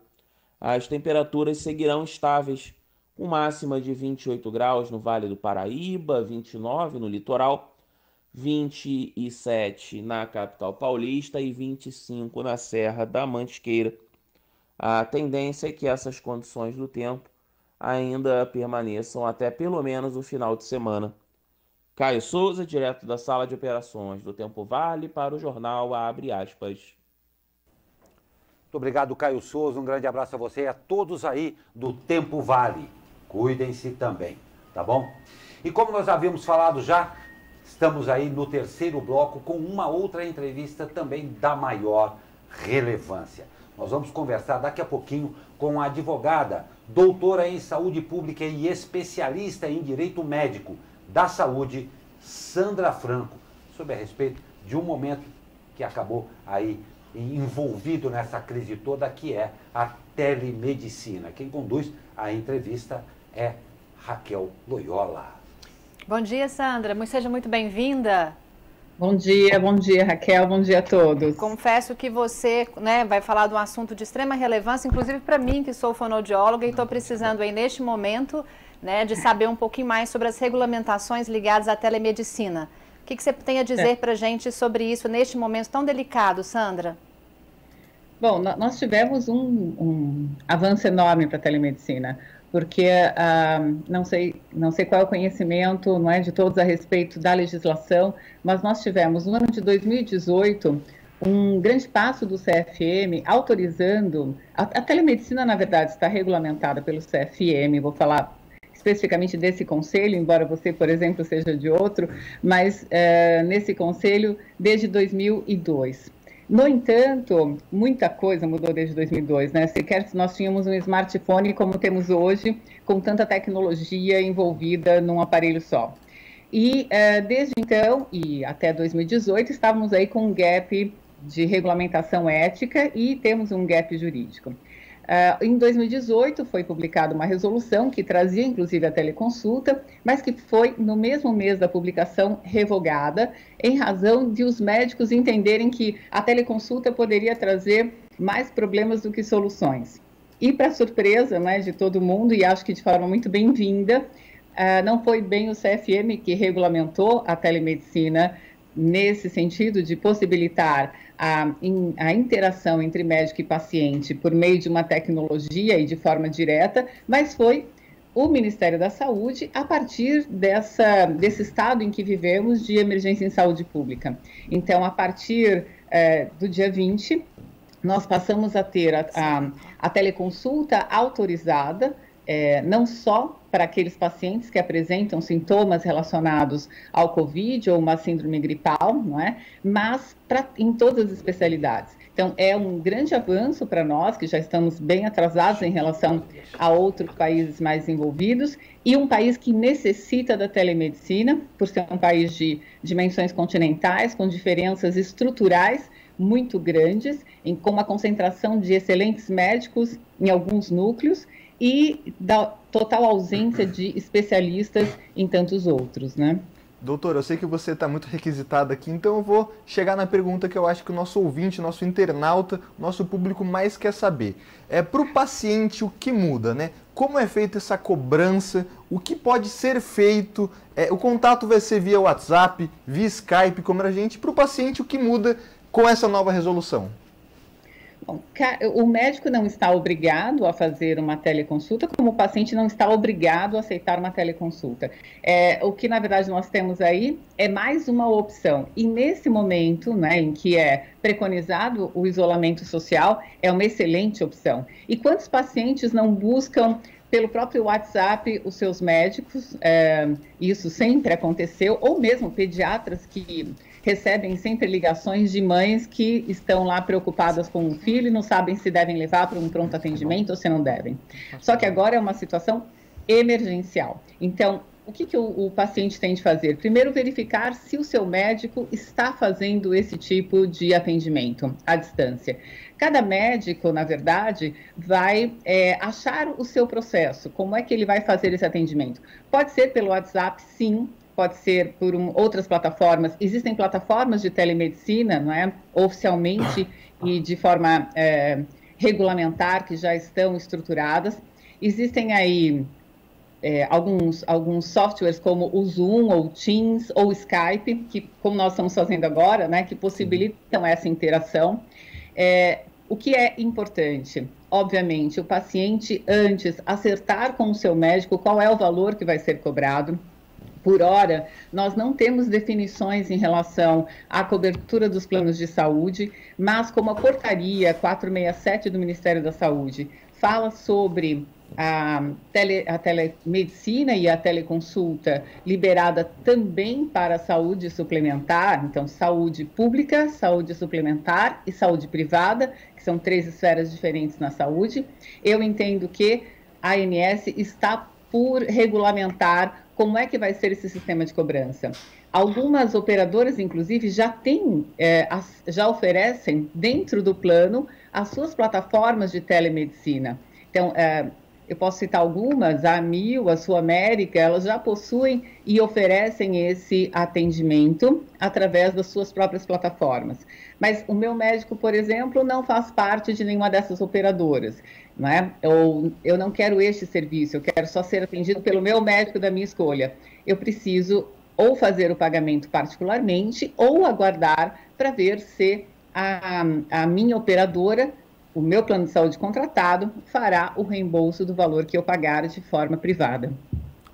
As temperaturas seguirão estáveis, com máxima de 28 graus no Vale do Paraíba, 29 no litoral, 27 na capital paulista e 25 na Serra da Mantiqueira. A tendência é que essas condições do tempo ainda permaneçam até pelo menos o final de semana. Caio Souza, direto da sala de operações do Tempo Vale, para o jornal Abre Aspas. Muito obrigado, Caio Souza. Um grande abraço a você e a todos aí do Tempo Vale. Cuidem-se também, tá bom? E como nós havíamos falado já, estamos aí no terceiro bloco com uma outra entrevista também da maior relevância. Nós vamos conversar daqui a pouquinho com a advogada, doutora em saúde pública e especialista em direito médico da saúde, Sandra Franco, sobre a respeito de um momento que acabou aí envolvido nessa crise toda, que é a telemedicina. Quem conduz a entrevista é Raquel Loyola. Bom dia, Sandra. Seja muito bem-vinda. Bom dia, Raquel, bom dia a todos. Confesso que você, vai falar de um assunto de extrema relevância, inclusive para mim, que sou fonoaudióloga e estou precisando aí neste momento, de saber um pouquinho mais sobre as regulamentações ligadas à telemedicina. O que você tem a dizer para a gente sobre isso neste momento tão delicado, Sandra? Bom, nós tivemos um avanço enorme para a telemedicina, porque não sei qual é o conhecimento de todos a respeito da legislação, mas nós tivemos no ano de 2018 um grande passo do CFM autorizando, a telemedicina na verdade está regulamentada pelo CFM, vou falar especificamente desse conselho, embora você, por exemplo, seja de outro, mas nesse conselho desde 2002. No entanto, muita coisa mudou desde 2002, Sequer nós tínhamos um smartphone como temos hoje, com tanta tecnologia envolvida num aparelho só. E desde então, e até 2018, estávamos aí com um gap de regulamentação ética e temos um gap jurídico. Em 2018 foi publicada uma resolução que trazia inclusive a teleconsulta, mas que foi no mesmo mês da publicação revogada, em razão de os médicos entenderem que a teleconsulta poderia trazer mais problemas do que soluções. E para surpresa de todo mundo, e acho que de forma muito bem-vinda, não foi bem o CFM que regulamentou a telemedicina nesse sentido de possibilitar a interação entre médico e paciente por meio de uma tecnologia e de forma direta, mas foi o Ministério da Saúde a partir desse estado em que vivemos de emergência em saúde pública. Então, a partir do dia 20, nós passamos a ter a teleconsulta autorizada, não só para aqueles pacientes que apresentam sintomas relacionados ao Covid ou uma síndrome gripal, mas em todas as especialidades. Então, é um grande avanço para nós, que já estamos bem atrasados em relação a outros países mais envolvidos, e um país que necessita da telemedicina, por ser um país de dimensões continentais, com diferenças estruturais muito grandes, com uma concentração de excelentes médicos em alguns núcleos, e da total ausência de especialistas em tantos outros, Doutor, eu sei que você está muito requisitada aqui, então eu vou chegar na pergunta que eu acho que o nosso ouvinte, nosso internauta, nosso público mais quer saber. Para o paciente, o que muda, Como é feita essa cobrança? O que pode ser feito? O contato vai ser via WhatsApp, via Skype, como a gente. Para o paciente, o que muda com essa nova resolução? Bom, o médico não está obrigado a fazer uma teleconsulta, como o paciente não está obrigado a aceitar uma teleconsulta. O que, na verdade, nós temos aí é mais uma opção. E nesse momento, em que é preconizado o isolamento social, é uma excelente opção. E quantos pacientes não buscam pelo próprio WhatsApp os seus médicos? Isso sempre aconteceu, ou mesmo pediatras que recebem sempre ligações de mães que estão lá preocupadas com o filho e não sabem se devem levar para um pronto atendimento ou se não devem. Só que agora é uma situação emergencial. Então, o que o paciente tem de fazer? Primeiro, verificar se o seu médico está fazendo esse tipo de atendimento à distância. Cada médico, na verdade, vai achar o seu processo. Como é que ele vai fazer esse atendimento? Pode ser pelo WhatsApp, sim. Pode ser por outras plataformas. Existem plataformas de telemedicina, oficialmente e de forma regulamentar, que já estão estruturadas. Existem aí alguns softwares como o Zoom, ou Teams, ou Skype, que, como nós estamos fazendo agora, que possibilitam essa interação. O que é importante? Obviamente, o paciente, antes, acertar com o seu médico qual é o valor que vai ser cobrado. Por hora, nós não temos definições em relação à cobertura dos planos de saúde, mas como a portaria 467 do Ministério da Saúde fala sobre a telemedicina e a teleconsulta liberada também para a saúde suplementar, então saúde pública, saúde suplementar e saúde privada, que são 3 esferas diferentes na saúde, eu entendo que a ANS está por regulamentar como é que vai ser esse sistema de cobrança. Algumas operadoras, inclusive, já oferecem dentro do plano as suas plataformas de telemedicina. Então, eu posso citar algumas, a Amil, a Sul América, elas já possuem e oferecem esse atendimento através das suas próprias plataformas. Mas o meu médico, por exemplo, não faz parte de nenhuma dessas operadoras, não é? Eu não quero este serviço, eu quero só ser atendido pelo meu médico da minha escolha. Eu preciso ou fazer o pagamento particularmente ou aguardar para ver se a minha operadora, o meu plano de saúde contratado, fará o reembolso do valor que eu pagar de forma privada.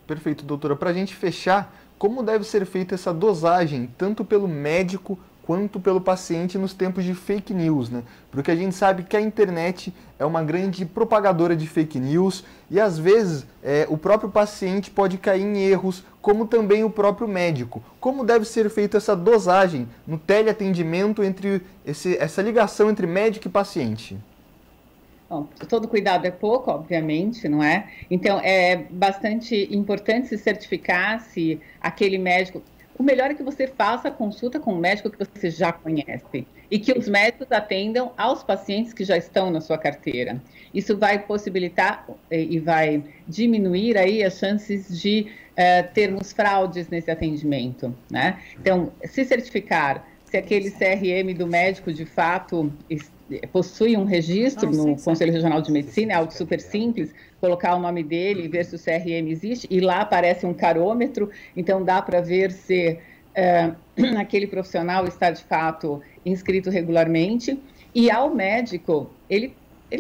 Perfeito, doutora. Para a gente fechar, como deve ser feita essa dosagem, tanto pelo médico quanto pelo paciente nos tempos de fake news, né? Porque a gente sabe que a internet é uma grande propagadora de fake news e às vezes o próprio paciente pode cair em erros, como também o próprio médico. Como deve ser feita essa dosagem no teleatendimento essa ligação entre médico e paciente? Bom, todo cuidado é pouco, obviamente, não é? Então, é bastante importante se certificar se aquele médico... O melhor é que você faça a consulta com um médico que você já conhece e que os médicos atendam aos pacientes que já estão na sua carteira. Isso vai possibilitar e vai diminuir aí as chances de termos fraudes nesse atendimento, né? Então, se certificar se aquele CRM do médico de fato possui um registro no Conselho Regional de Medicina, é algo super simples, colocar o nome dele e ver se o CRM existe, e lá aparece um carômetro, então dá para ver se aquele profissional está de fato inscrito regularmente, e ao médico, ele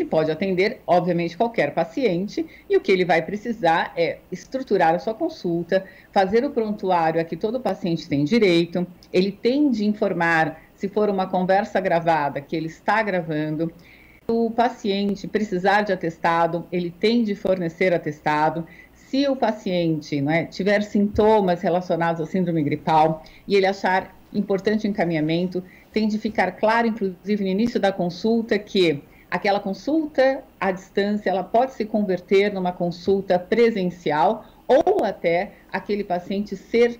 pode atender, obviamente, qualquer paciente, e o que ele vai precisar é estruturar a sua consulta, fazer o prontuário a que todo paciente tem direito, ele tem de informar, se for uma conversa gravada, que ele está gravando. Se o paciente precisar de atestado, ele tem de fornecer atestado. Se o paciente tiver sintomas relacionados à síndrome gripal e ele achar importante o encaminhamento, tem de ficar claro, inclusive no início da consulta, que aquela consulta à distância, ela pode se converter numa consulta presencial ou até aquele paciente ser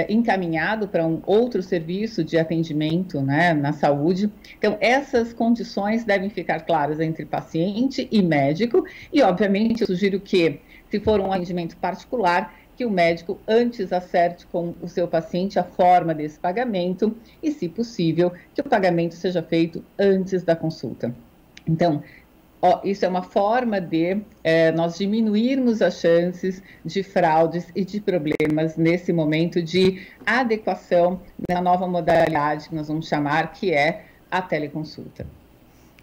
encaminhado para um outro serviço de atendimento, né, na saúde. Então, essas condições devem ficar claras entre paciente e médico e, obviamente, eu sugiro que, se for um atendimento particular, que o médico antes acerte com o seu paciente a forma desse pagamento e, se possível, que o pagamento seja feito antes da consulta. Então, isso é uma forma de nós diminuirmos as chances de fraudes e de problemas nesse momento de adequação da nova modalidade que nós vamos chamar, que é a teleconsulta.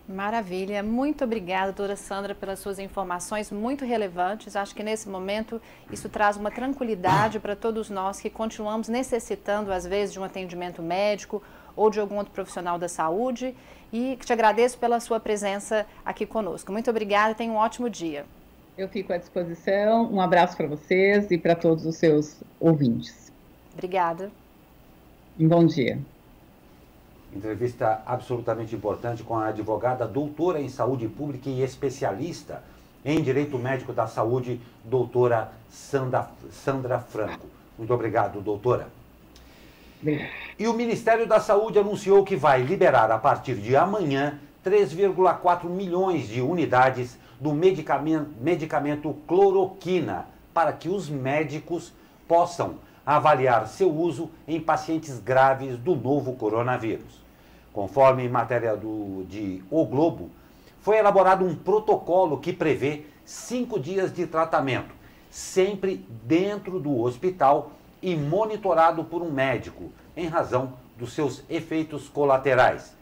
Maravilha, muito obrigada, doutora Sandra, pelas suas informações muito relevantes. Acho que nesse momento isso traz uma tranquilidade para todos nós que continuamos necessitando, às vezes, de um atendimento médico ou de algum outro profissional da saúde. E te agradeço pela sua presença aqui conosco. Muito obrigada e tenha um ótimo dia. Eu fico à disposição. Um abraço para vocês e para todos os seus ouvintes. Obrigada. Um bom dia. Entrevista absolutamente importante com a advogada, doutora em saúde pública e especialista em direito médico da saúde, doutora Sandra Franco. Muito obrigado, doutora. E o Ministério da Saúde anunciou que vai liberar a partir de amanhã 3,4 milhões de unidades do medicamento cloroquina para que os médicos possam avaliar seu uso em pacientes graves do novo coronavírus. Conforme matéria de O Globo, foi elaborado um protocolo que prevê 5 dias de tratamento, sempre dentro do hospital e monitorado por um médico, em razão dos seus efeitos colaterais.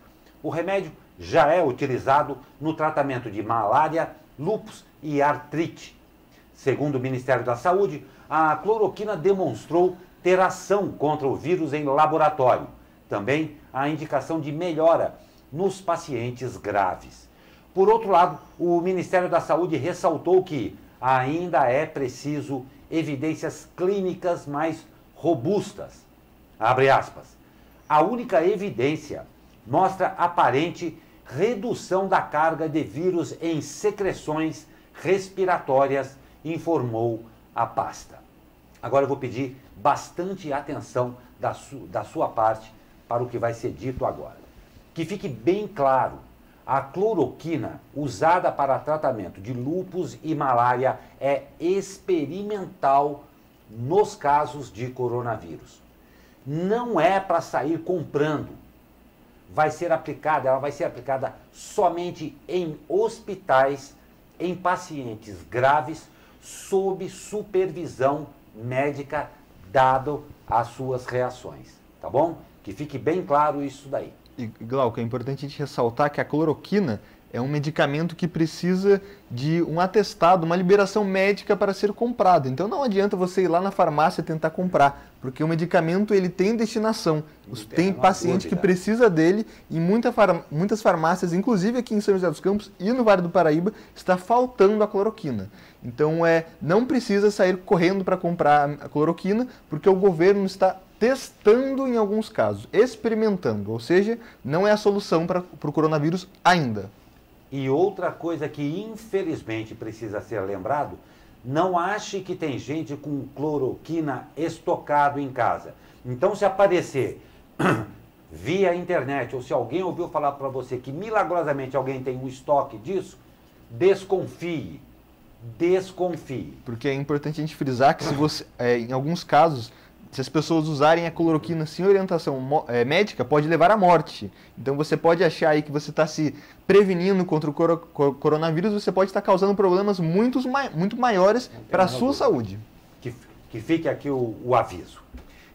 O remédio já é utilizado no tratamento de malária, lúpus e artrite. Segundo o Ministério da Saúde, a cloroquina demonstrou ter ação contra o vírus em laboratório. Também há indicação de melhora nos pacientes graves. Por outro lado, o Ministério da Saúde ressaltou que ainda é preciso evidências clínicas mais robustas. Abre aspas. A única evidência mostra aparente redução da carga de vírus em secreções respiratórias, informou a pasta. Agora eu vou pedir bastante atenção da sua parte para o que vai ser dito agora. Que fique bem claro, a cloroquina usada para tratamento de lúpus e malária é experimental nos casos de coronavírus. Não é para sair comprando. Ela vai ser aplicada somente em hospitais, em pacientes graves, sob supervisão médica, dado as suas reações, tá bom? Que fique bem claro isso daí. E, Glauco, é importante a gente ressaltar que a cloroquina é um medicamento que precisa de um atestado, uma liberação médica para ser comprado. Então não adianta você ir lá na farmácia tentar comprar, porque o medicamento ele tem destinação. Tem paciente que precisa dele e muitas farmácias, inclusive aqui em São José dos Campos e no Vale do Paraíba, está faltando a cloroquina. Então não precisa sair correndo para comprar a cloroquina, porque o governo está testando em alguns casos, experimentando, ou seja, não é a solução para o coronavírus ainda. E outra coisa que infelizmente precisa ser lembrado, não ache que tem gente com cloroquina estocado em casa. Então se aparecer via internet ou se alguém ouviu falar para você que milagrosamente alguém tem um estoque disso, desconfie. Desconfie. Porque é importante a gente frisar que se você, em alguns casos, se as pessoas usarem a cloroquina sem orientação médica, pode levar à morte. Então você pode achar aí que você está se prevenindo contra o coronavírus, você pode estar causando problemas muito maiores para a sua saúde. Que fique aqui o aviso.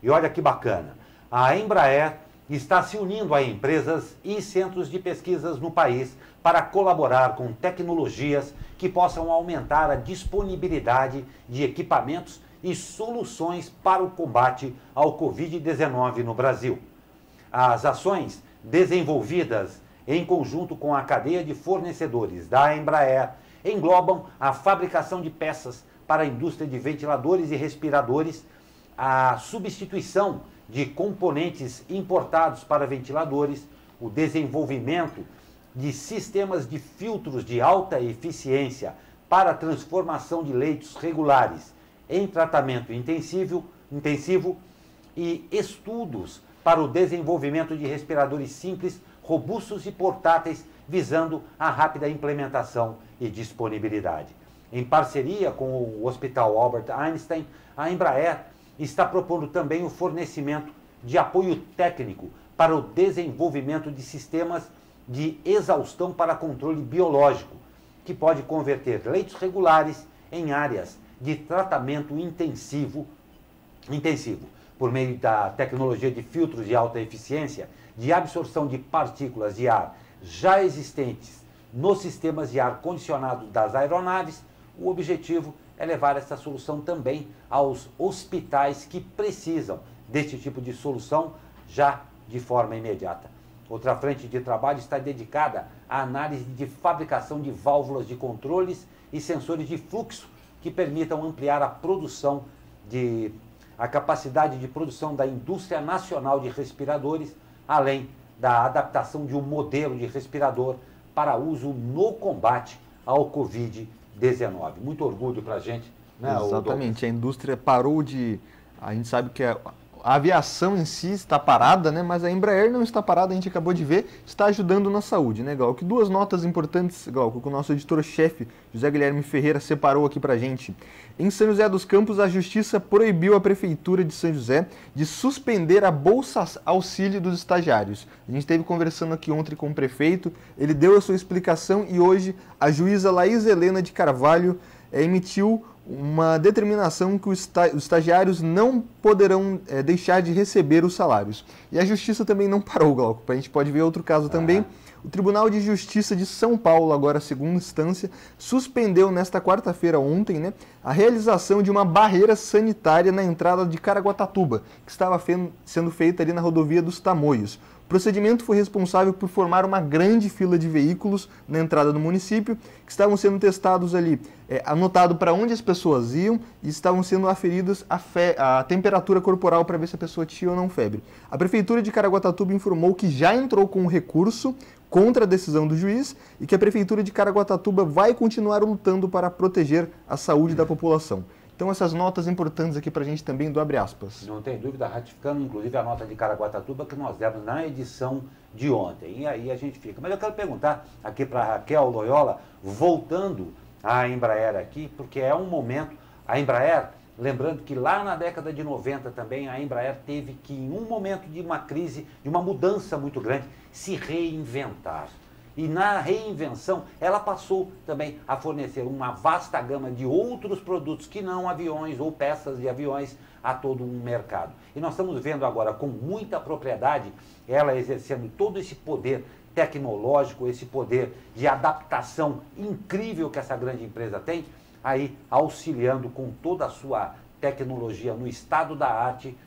E olha que bacana, a Embraer está se unindo a empresas e centros de pesquisas no país para colaborar com tecnologias que possam aumentar a disponibilidade de equipamentos e soluções para o combate ao Covid-19 no Brasil. As ações desenvolvidas em conjunto com a cadeia de fornecedores da Embraer englobam a fabricação de peças para a indústria de ventiladores e respiradores, a substituição de componentes importados para ventiladores, o desenvolvimento de sistemas de filtros de alta eficiência para a transformação de leitos regulares em tratamento intensivo e estudos para o desenvolvimento de respiradores simples, robustos e portáteis, visando a rápida implementação e disponibilidade. Em parceria com o Hospital Albert Einstein, a Embraer está propondo também o fornecimento de apoio técnico para o desenvolvimento de sistemas de exaustão para controle biológico, que pode converter leitos regulares em áreas de tratamento intensivo, por meio da tecnologia de filtros de alta eficiência, de absorção de partículas de ar já existentes nos sistemas de ar-condicionado das aeronaves. O objetivo é levar essa solução também aos hospitais que precisam deste tipo de solução já de forma imediata. Outra frente de trabalho está dedicada à análise de fabricação de válvulas de controles e sensores de fluxo que permitam ampliar a capacidade de produção da indústria nacional de respiradores, além da adaptação de um modelo de respirador para uso no combate ao Covid-19. Muito orgulho para a gente, né? Exatamente, a indústria parou de... A gente sabe que a aviação em si está parada, né? Mas a Embraer não está parada, a gente acabou de ver, está ajudando na saúde, né, Glauco? Duas notas importantes, Glauco, que o nosso editor-chefe, José Guilherme Ferreira, separou aqui pra gente. Em São José dos Campos, a Justiça proibiu a Prefeitura de São José de suspender a Bolsa Auxílio dos estagiários. A gente esteve conversando aqui ontem com o prefeito, ele deu a sua explicação e hoje a juíza Laís Helena de Carvalho emitiu uma determinação que os estagiários não poderão deixar de receber os salários. E a Justiça também não parou, Glauco. A gente pode ver outro caso também. O Tribunal de Justiça de São Paulo, agora segunda instância, suspendeu nesta quarta-feira, ontem, né, a realização de uma barreira sanitária na entrada de Caraguatatuba, que estava sendo feita ali na rodovia dos Tamoios. O procedimento foi responsável por formar uma grande fila de veículos na entrada do município, que estavam sendo testados ali, anotado para onde as pessoas iam e estavam sendo aferidas a temperatura corporal para ver se a pessoa tinha ou não febre. A Prefeitura de Caraguatatuba informou que já entrou com um recurso contra a decisão do juiz e que a Prefeitura de Caraguatatuba vai continuar lutando para proteger a saúde da população. Então, essas notas importantes aqui para a gente também do Abre Aspas. Não tem dúvida, ratificando inclusive a nota de Caraguatatuba que nós demos na edição de ontem. E aí a gente fica. Mas eu quero perguntar aqui para a Raquel Loyola, voltando à Embraer aqui, porque é um momento, a Embraer, lembrando que lá na década de 90 também, a Embraer teve que, em um momento de uma crise, de uma mudança muito grande, se reinventar. E na reinvenção, ela passou também a fornecer uma vasta gama de outros produtos que não aviões ou peças de aviões a todo um mercado. E nós estamos vendo agora com muita propriedade ela exercendo todo esse poder tecnológico, esse poder de adaptação incrível que essa grande empresa tem, aí auxiliando com toda a sua tecnologia no estado da arte,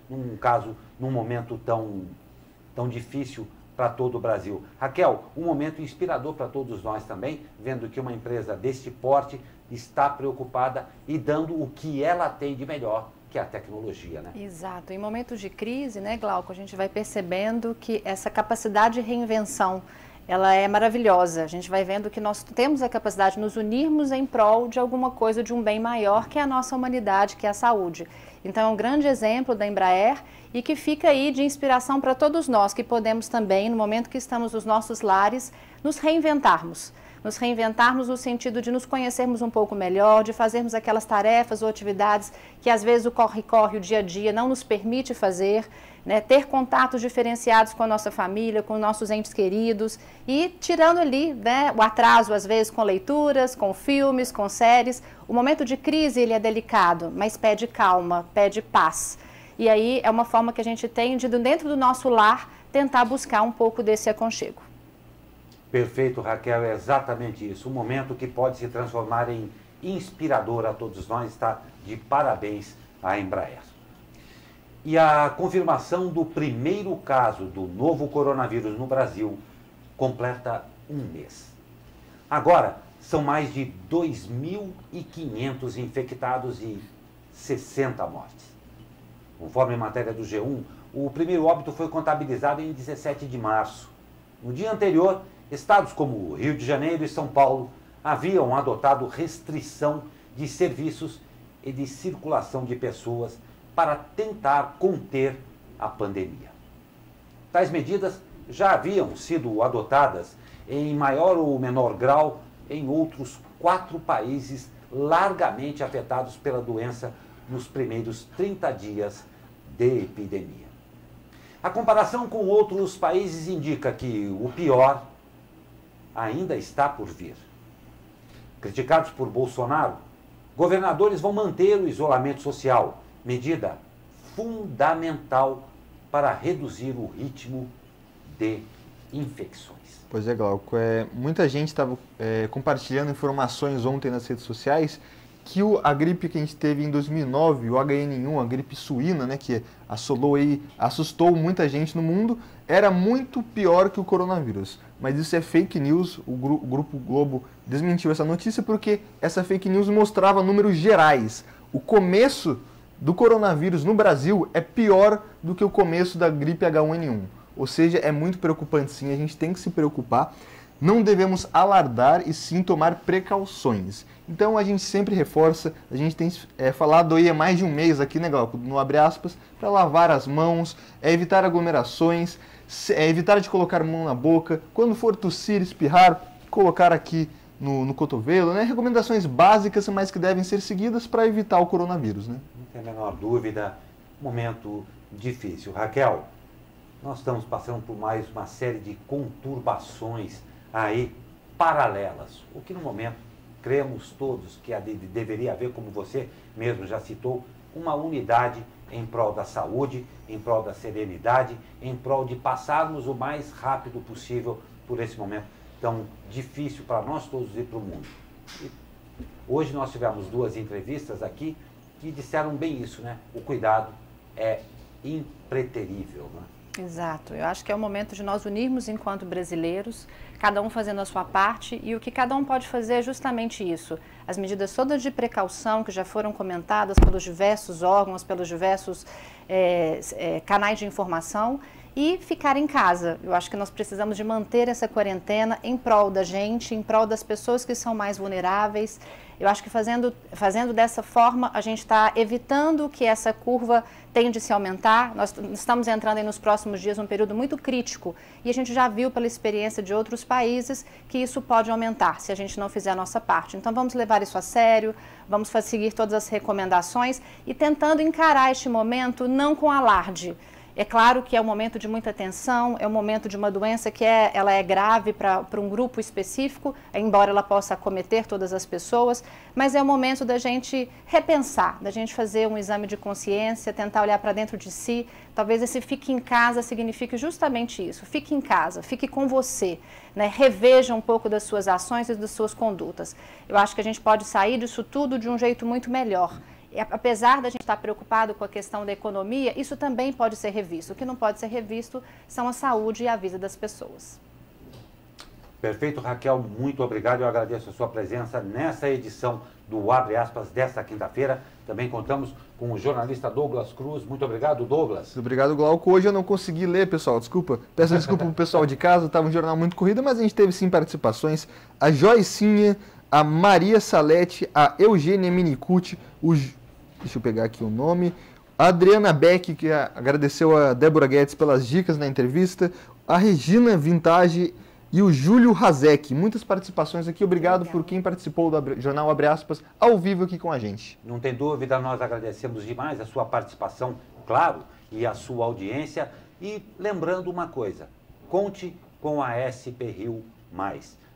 num momento tão difícil para todo o Brasil. Raquel, um momento inspirador para todos nós também, vendo que uma empresa deste porte está preocupada e dando o que ela tem de melhor, que é a tecnologia, né? Exato. Em momentos de crise, né, Glauco, a gente vai percebendo que essa capacidade de reinvenção, ela é maravilhosa. A gente vai vendo que nós temos a capacidade de nos unirmos em prol de alguma coisa, de um bem maior, que é a nossa humanidade, que é a saúde. Então, é um grande exemplo da Embraer e que fica aí de inspiração para todos nós, que podemos também, no momento que estamos nos nossos lares, nos reinventarmos. Nos reinventarmos no sentido de nos conhecermos um pouco melhor, de fazermos aquelas tarefas ou atividades que às vezes o corre-corre, o dia a dia não nos permite fazer, né? Ter contatos diferenciados com a nossa família, com nossos entes queridos e tirando ali, né, o atraso às vezes com leituras, com filmes, com séries. O momento de crise ele é delicado, mas pede calma, pede paz. E aí é uma forma que a gente tem de, dentro do nosso lar, tentar buscar um pouco desse aconchego. Perfeito, Raquel, é exatamente isso. Um momento que pode se transformar em inspirador a todos nós. Está de parabéns à Embraer. E a confirmação do primeiro caso do novo coronavírus no Brasil completa um mês. Agora, são mais de 2.500 infectados e 60 mortes. Conforme matéria do G1, o primeiro óbito foi contabilizado em 17 de março. No dia anterior, estados como Rio de Janeiro e São Paulo haviam adotado restrição de serviços e de circulação de pessoas para tentar conter a pandemia. Tais medidas já haviam sido adotadas em maior ou menor grau em outros 4 países largamente afetados pela doença nos primeiros 30 dias de epidemia. A comparação com outros países indica que o pior ainda está por vir. Criticados por Bolsonaro, governadores vão manter o isolamento social, medida fundamental para reduzir o ritmo de infecções. Pois é, Glauco. Muita gente estava compartilhando informações ontem nas redes sociais que a gripe que a gente teve em 2009, o HN1, a gripe suína, né, que assustou muita gente no mundo, era muito pior que o coronavírus. Mas isso é fake news, o Grupo Globo desmentiu essa notícia porque essa fake news mostrava números gerais. O começo do coronavírus no Brasil é pior do que o começo da gripe H1N1. Ou seja, é muito preocupante sim, a gente tem que se preocupar. Não devemos alardar e sim tomar precauções. Então a gente sempre reforça, a gente tem falado aí há mais de um mês aqui, né, Glauco, no Abre Aspas, para lavar as mãos, evitar aglomerações, evitar de colocar a mão na boca, quando for tossir, espirrar, colocar aqui no cotovelo, né? Recomendações básicas, mas que devem ser seguidas para evitar o coronavírus, né? Não tem a menor dúvida, momento difícil. Raquel, nós estamos passando por mais uma série de conturbações aí paralelas, o que no momento cremos todos que deveria haver, como você mesmo já citou, uma unidade em prol da saúde, em prol da serenidade, em prol de passarmos o mais rápido possível por esse momento tão difícil para nós todos e para o mundo. E hoje nós tivemos 2 entrevistas aqui que disseram bem isso, né? O cuidado é impreterível, né? Exato. Eu acho que é o momento de nós unirmos enquanto brasileiros, cada um fazendo a sua parte, e o que cada um pode fazer é justamente isso. As medidas todas de precaução que já foram comentadas pelos diversos órgãos, pelos diversos canais de informação, e ficar em casa. Eu acho que nós precisamos de manter essa quarentena em prol da gente, em prol das pessoas que são mais vulneráveis. Eu acho que fazendo dessa forma, a gente está evitando que essa curva tende a se aumentar. Nós estamos entrando aí nos próximos dias num período muito crítico e a gente já viu pela experiência de outros países que isso pode aumentar se a gente não fizer a nossa parte. Então vamos levar isso a sério, vamos seguir todas as recomendações e tentando encarar este momento não com alarde. É claro que é um momento de muita tensão, é um momento de uma doença que ela é grave para um grupo específico, embora ela possa acometer todas as pessoas, mas é o momento da gente repensar, da gente fazer um exame de consciência, tentar olhar para dentro de si. Talvez esse fique em casa signifique justamente isso, fique em casa, fique com você, né? Reveja um pouco das suas ações e das suas condutas. Eu acho que a gente pode sair disso tudo de um jeito muito melhor. Apesar da gente estar preocupado com a questão da economia, isso também pode ser revisto. O que não pode ser revisto são a saúde e a vida das pessoas. Perfeito, Raquel, muito obrigado. Eu agradeço a sua presença nessa edição do Abre Aspas desta quinta-feira. Também contamos com o jornalista Douglas Cruz. Muito obrigado, Douglas. Muito obrigado, Glauco. Hoje eu não consegui ler, pessoal, desculpa. Peço desculpa para o pessoal de casa, estava um jornal muito corrido, mas a gente teve sim participações. A Joicinha, a Maria Salete, a Eugênia Minicucci, deixa eu pegar aqui o nome. A Adriana Beck, que agradeceu a Débora Guedes pelas dicas na entrevista. A Regina Vintage e o Júlio Razek. Muitas participações aqui. Obrigado por quem participou do Jornal Abre Aspas ao vivo aqui com a gente. Não tem dúvida, nós agradecemos demais a sua participação, claro, e a sua audiência. E lembrando uma coisa, conte com a SP Rio+.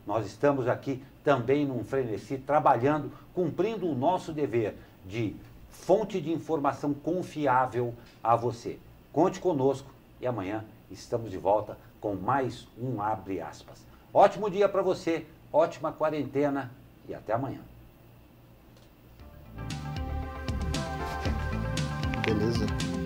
Nós estamos aqui também num frenesi, trabalhando, cumprindo o nosso dever de fonte de informação confiável a você. Conte conosco e amanhã estamos de volta com mais um Abre Aspas. Ótimo dia para você, ótima quarentena e até amanhã. Beleza.